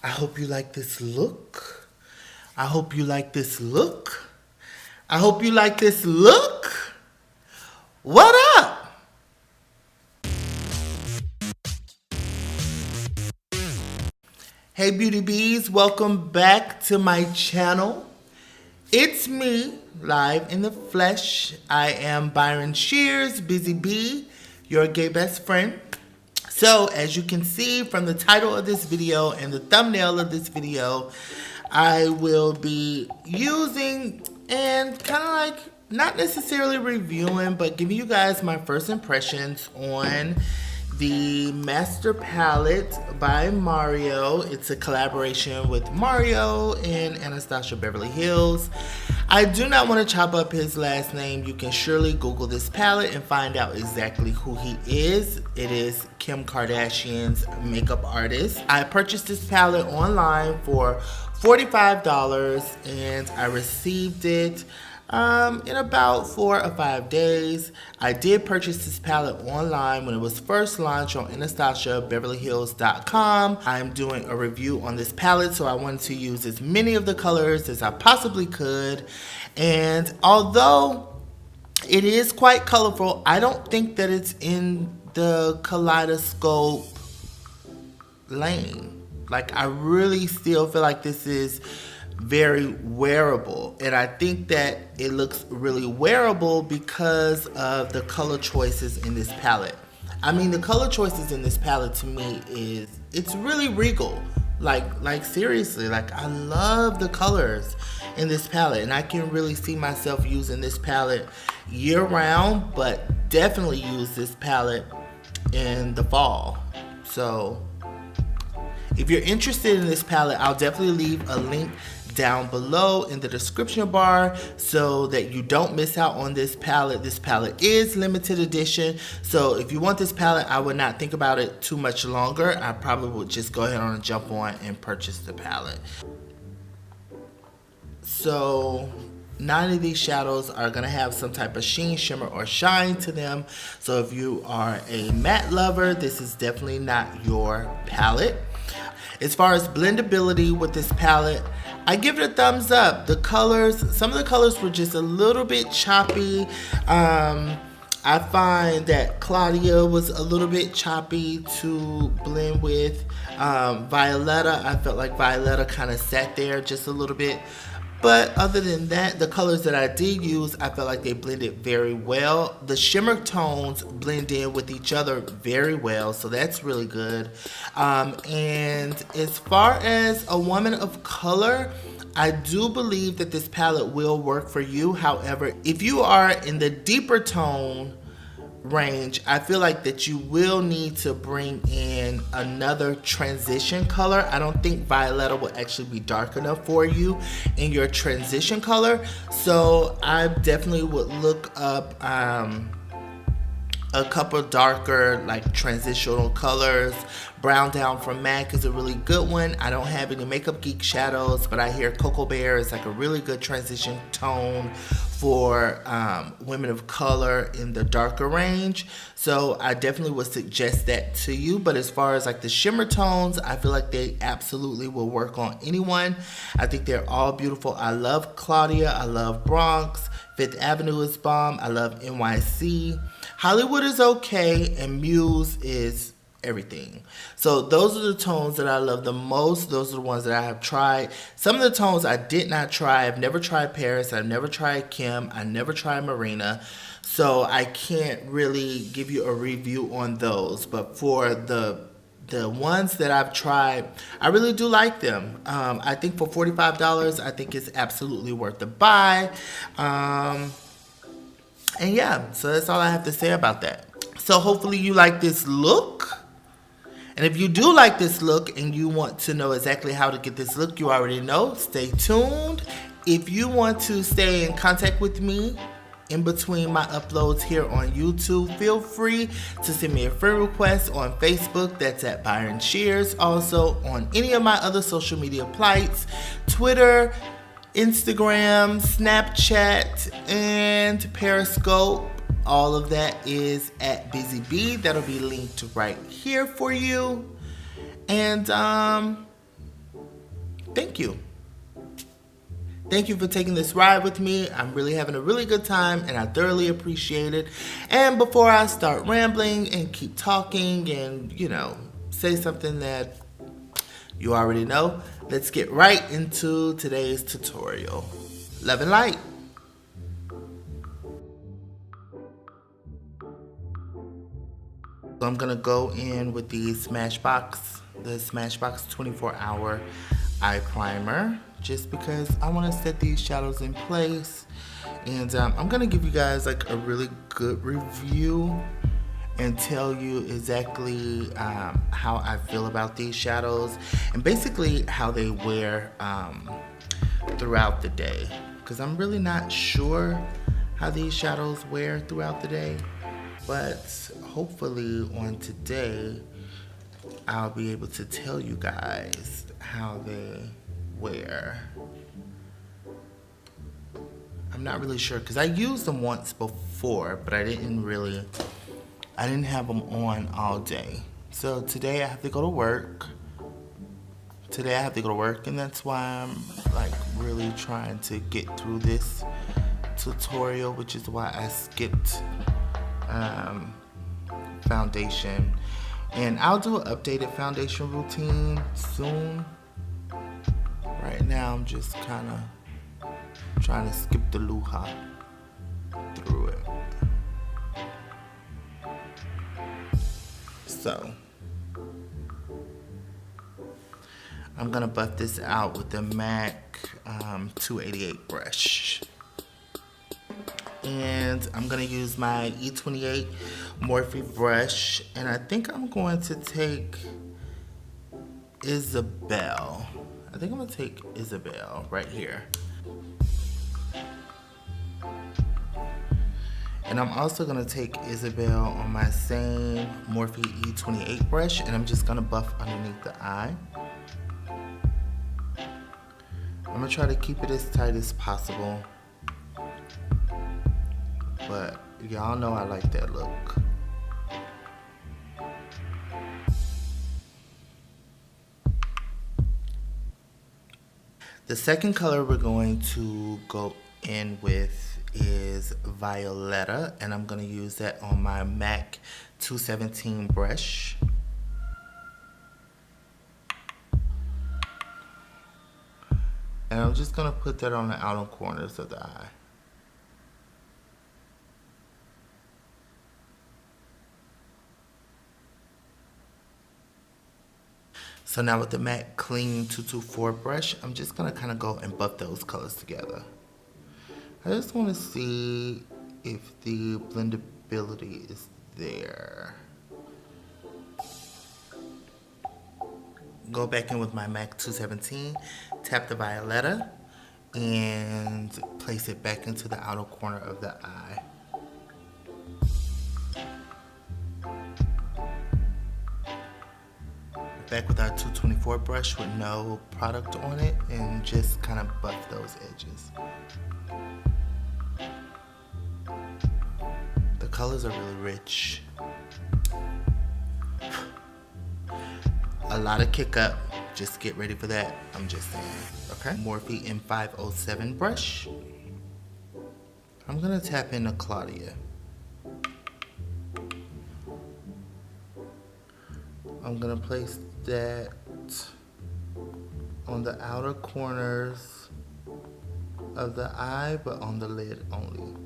I hope you like this look. I hope you like this look. I hope you like this look. What up? Hey beauty bees, welcome back to my channel. It's me, live in the flesh. I am Byron Shears, Busy Bee, your gay best friend. So as you can see from the title of this video and the thumbnail of this video, I will be using and kind of like not necessarily reviewing, but giving you guys my first impressions on the Master Palette by Mario. It's a collaboration with Mario and Anastasia Beverly Hills. I do not want to chop up his last name. You can surely Google this palette and find out exactly who he is. It is Kim Kardashian's makeup artist. I purchased this palette online for $45 and I received it in about 4 or 5 days. I did purchase this palette online when it was first launched on AnastasiaBeverlyHills.com. I'm doing a review on this palette, so I wanted to use as many of the colors as I possibly could. And although it is quite colorful, I don't think that it's in the kaleidoscope lane. Like, I really still feel like this is very wearable, and I think that it looks really wearable because of the color choices in this palette. I mean, the color choices in this palette to me it's really regal. Like seriously, like I love the colors in this palette, and I can really see myself using this palette year round, but definitely use this palette in the fall. So if you're interested in this palette, I'll definitely leave a link down below in the description bar so that you don't miss out on this palette. This palette is limited edition, so if you want this palette, I would not think about it too much longer. I probably would just go ahead and jump on and purchase the palette. So 9 of these shadows are going to have some type of sheen, shimmer, or shine to them. So if you are a matte lover, this is definitely not your palette. As far as blendability with this palette, I give it a thumbs up. The colors, some of the colors were just a little bit choppy. I find that Claudia was a little bit choppy to blend with. Violetta, I felt like Violetta kind of sat there just a little bit. But other than that, the colors that I did use, I felt like they blended very well. The shimmer tones blend in with each other very well, so that's really good. And as far as a woman of color, I do believe that this palette will work for you. However, if you are in the deeper tone range, I feel like that you will need to bring in another transition color. I don't think Violetta will actually be dark enough for you in your transition color, so I definitely would look up a couple darker like transitional colors. Brown Down from MAC is a really good one. I don't have any Makeup Geek shadows, but I hear Cocoa Bear is like a really good transition tone for women of color in the darker range. So I definitely would suggest that to you. But as far as like the shimmer tones, I feel like they absolutely will work on anyone. I think they're all beautiful. I love Claudia. I love Bronx. Fifth Avenue is bomb. I love NYC. Hollywood is okay. And Muse is everything. So those are the tones that I love the most. Those are the ones that I have tried. Some of the tones I did not try. I've never tried Paris. I've never tried Kim. I never tried Marina. So I can't really give you a review on those. But for the ones that I've tried, I really do like them. I think for $45, I think it's absolutely worth the buy. And yeah, so that's all I have to say about that. So hopefully you like this look. And if you do like this look and you want to know exactly how to get this look, you already know. Stay tuned. If you want to stay in contact with me in between my uploads here on YouTube, feel free to send me a friend request on Facebook. That's at Byron Shears. Also on any of my other social media plights, Twitter, Instagram, Snapchat, and Periscope. All of that is at Busy Bee. That'll be linked right here for you. And thank you. Thank you for taking this ride with me. I'm really having a really good time and I thoroughly appreciate it. And before I start rambling and keep talking and, say something that you already know, let's get right into today's tutorial. Love and light. So I'm gonna go in with the Smashbox 24-hour eye primer, just because I want to set these shadows in place. And I'm gonna give you guys like a really good review and tell you exactly how I feel about these shadows and basically how they wear throughout the day, because I'm really not sure how these shadows wear throughout the day. But hopefully on today, I'll be able to tell you guys how they wear. I'm not really sure because I used them once before, but I didn't have them on all day. So today I have to go to work. And that's why I'm like really trying to get through this tutorial, which is why I skipped foundation, and I'll do an updated foundation routine soon. Right now I'm just kind of trying to skip the luha through it. So I'm gonna buff this out with the MAC 288 brush. And I'm gonna use my E28 Morphe brush, and I think I'm going to take Isabel. Right here. And I'm also gonna take Isabel on my same Morphe E28 brush, and I'm just gonna buff underneath the eye. I'm gonna try to keep it as tight as possible. But y'all know I like that look. The second color we're going to go in with is Violetta, and I'm gonna use that on my MAC 217 brush. And I'm just gonna put that on the outer corners of the eye. So now with the MAC Clean 224 brush, I'm just gonna kind of go and buff those colors together. I just want to see if the blendability is there. Go back in with my MAC 217, tap the Violetta, and place it back into the outer corner of the eye. Back with our 224 brush with no product on it, and just kind of buff those edges. The colors are really rich. A lot of kick up. Just get ready for that. I'm just saying. Okay. Morphe M507 brush. I'm gonna tap into Claudia. I'm gonna place that on the outer corners of the eye, but on the lid only.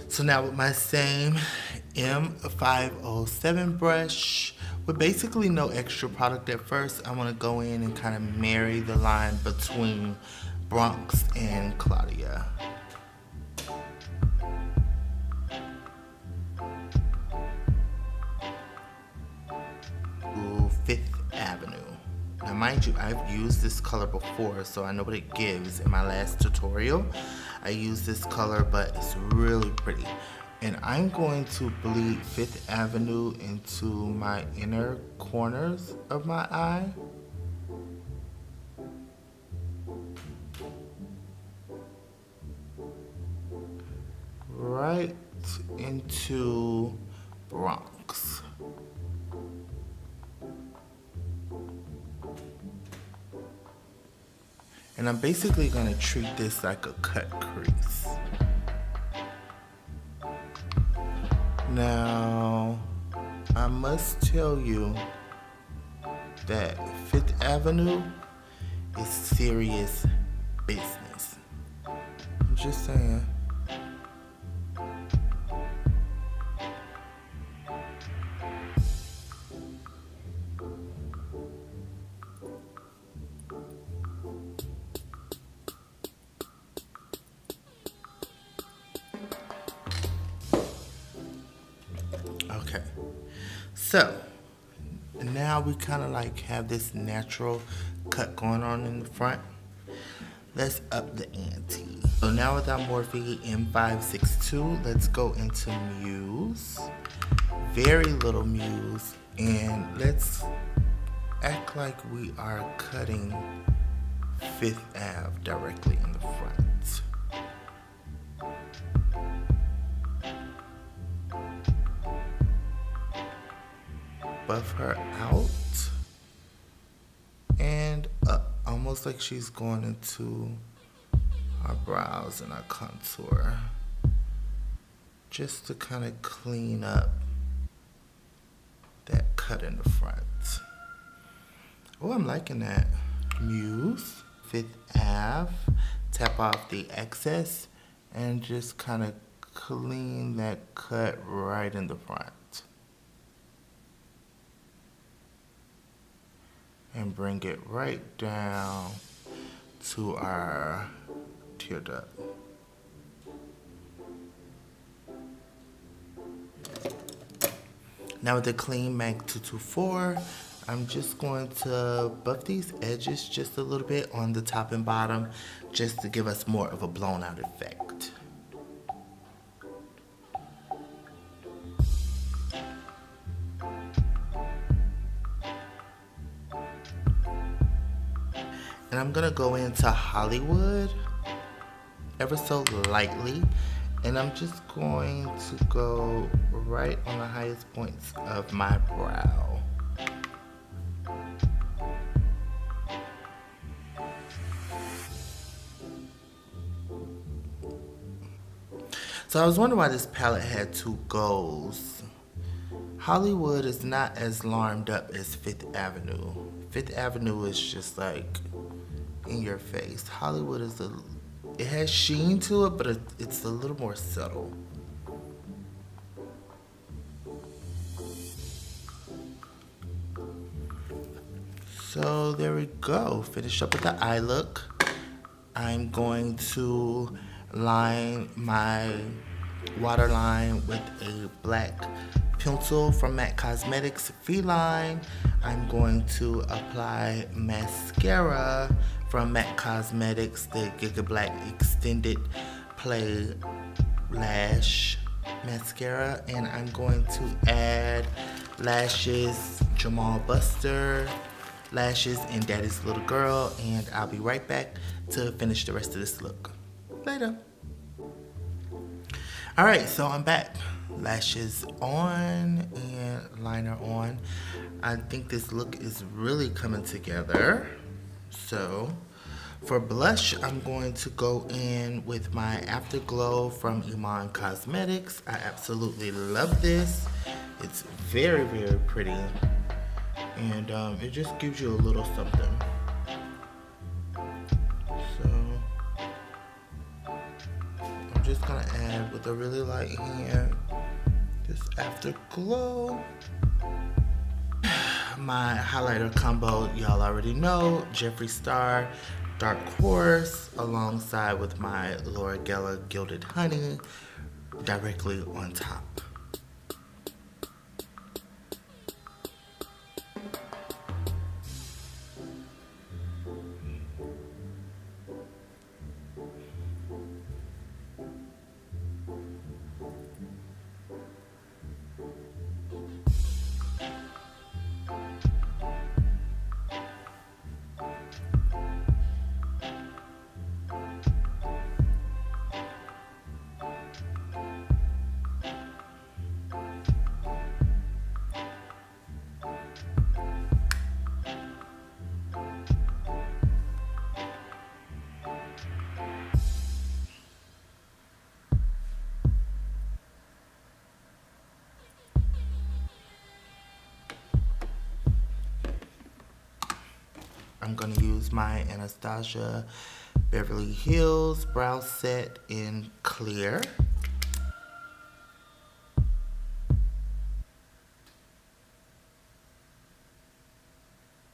So now with my same M507 brush, with basically no extra product at first, I want to go in and kind of marry the line between Bronx and Claudia. Fifth Avenue. Now mind you, I've used this color before, so I know what it gives. In my last tutorial, I used this color, but it's really pretty. And I'm going to bleed Fifth Avenue into my inner corners of my eye. Right into Bronx. And I'm basically gonna treat this like a cut crease. Now, I must tell you that Fifth Avenue is serious business. I'm just saying. Okay, so now we kind of like have this natural cut going on in the front. Let's up the ante. So now with our Morphe M562, let's go into Muse. Very little Muse, and let's act like we are cutting Fifth Ave directly in the front. Buff her out and up, almost like she's going into our brows and our contour, just to kind of clean up that cut in the front. Oh, I'm liking that. Muse, Fifth Ave, tap off the excess and just kind of clean that cut right in the front. And bring it right down to our tear duct. Now with the clean MAC 224, I'm just going to buff these edges just a little bit on the top and bottom, just to give us more of a blown out effect. And I'm gonna go into Hollywood ever so lightly, and I'm just going to go right on the highest points of my brow. So I was wondering why this palette had two goals. Hollywood is not as larmed up as Fifth Avenue. Fifth Avenue is just like in your face. Hollywood is it has sheen to it, but it's a little more subtle. So there we go. Finish up with the eye look. I'm going to line my waterline with a black pencil from MAC Cosmetics Feline. I'm going to apply mascara from MAC Cosmetics, the Giga Black Extended Play Lash Mascara. And I'm going to add lashes, JaMaal Buster lashes in Daddy's Little Girl. And I'll be right back to finish the rest of this look. Later. Alright, so I'm back. Lashes on and liner on. I think this look is really coming together. So for blush, I'm going to go in with my Afterglow from Iman Cosmetics. I absolutely love this. It's very, very pretty. And it just gives you a little something. So I'm just gonna add with a really light hand this Afterglow. My highlighter combo, y'all already know, Jeffree Star Dark Horse, alongside with my Laura Geller Gilded Honey, directly on top. I'm going to use my Anastasia Beverly Hills Brow Set in Clear.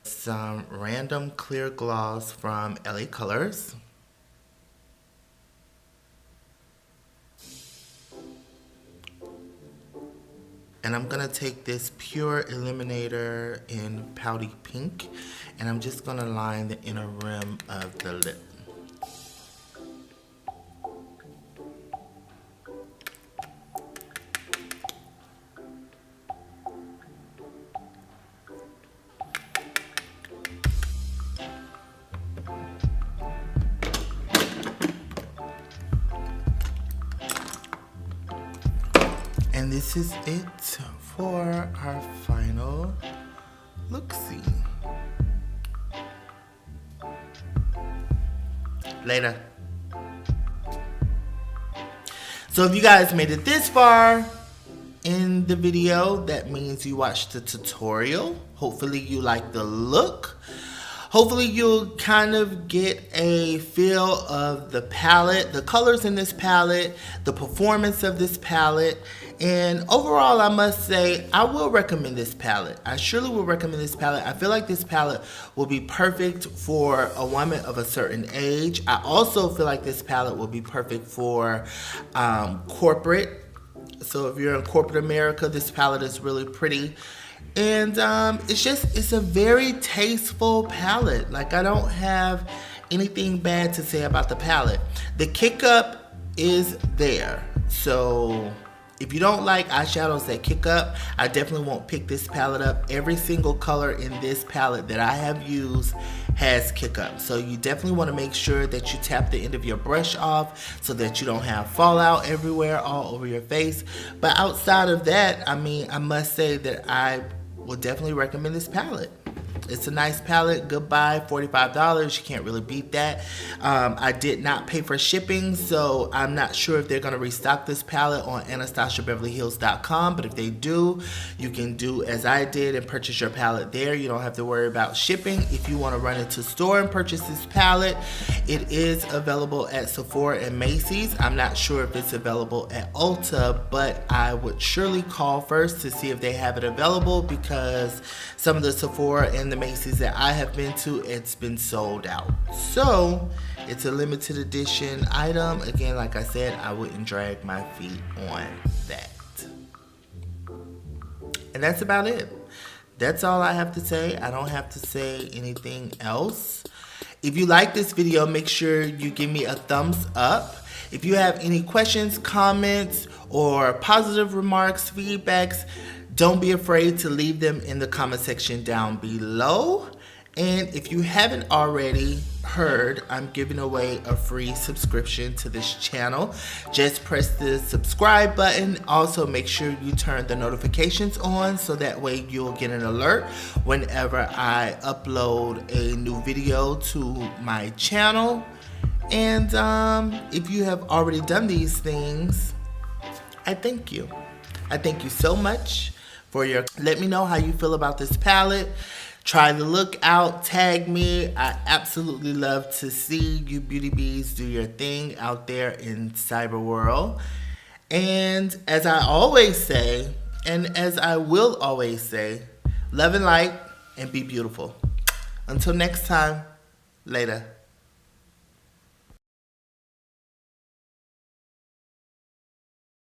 Some random clear gloss from LA Colors. And I'm going to take this Pure Illuminator in Pouty Pink, and I'm just going to line the inner rim of the lip. And this is it for our final look-see. Later. So if you guys made it this far in the video, that means you watched the tutorial. Hopefully you like the look. Hopefully you'll kind of get a feel of the palette, the colors in this palette, the performance of this palette. And overall, I must say, I will recommend this palette. I surely will recommend this palette. I feel like this palette will be perfect for a woman of a certain age. I also feel like this palette will be perfect for corporate. So if you're in corporate America, this palette is really pretty. And it's a very tasteful palette. Like, I don't have anything bad to say about the palette. The kick up is there. So if you don't like eyeshadows that kick up, I definitely won't pick this palette up. Every single color in this palette that I have used has kick up. So you definitely want to make sure that you tap the end of your brush off so that you don't have fallout everywhere all over your face. But outside of that, I mean, I must say that I will definitely recommend this palette. It's a nice palette. Goodbye, $45. You can't really beat that. I did not pay for shipping, so I'm not sure if they're going to restock this palette on AnastasiaBeverlyHills.com. But if they do, you can do as I did and purchase your palette there. You don't have to worry about shipping. If you want to run into store and purchase this palette, it is available at Sephora and Macy's. I'm not sure if it's available at Ulta, but I would surely call first to see if they have it available, because some of the Sephora and the Macy's that I have been to, it's been sold out. So it's a limited edition item. Again, like I said, I wouldn't drag my feet on that. And that's about it. That's all I have to say. I don't have to say anything else. If you like this video, make sure you give me a thumbs up. If you have any questions, comments, or positive remarks, feedbacks, don't be afraid to leave them in the comment section down below. And if you haven't already heard, I'm giving away a free subscription to this channel. Just press the subscribe button. Also, make sure you turn the notifications on so that way you'll get an alert whenever I upload a new video to my channel. And if you have already done these things, I thank you. I thank you so much for your. Let me know how you feel about this palette. Try the look out, tag me. I absolutely love to see you beauty bees do your thing out there in cyber world. And as I always say, and as I will always say, love and light and be beautiful. Until next time, later.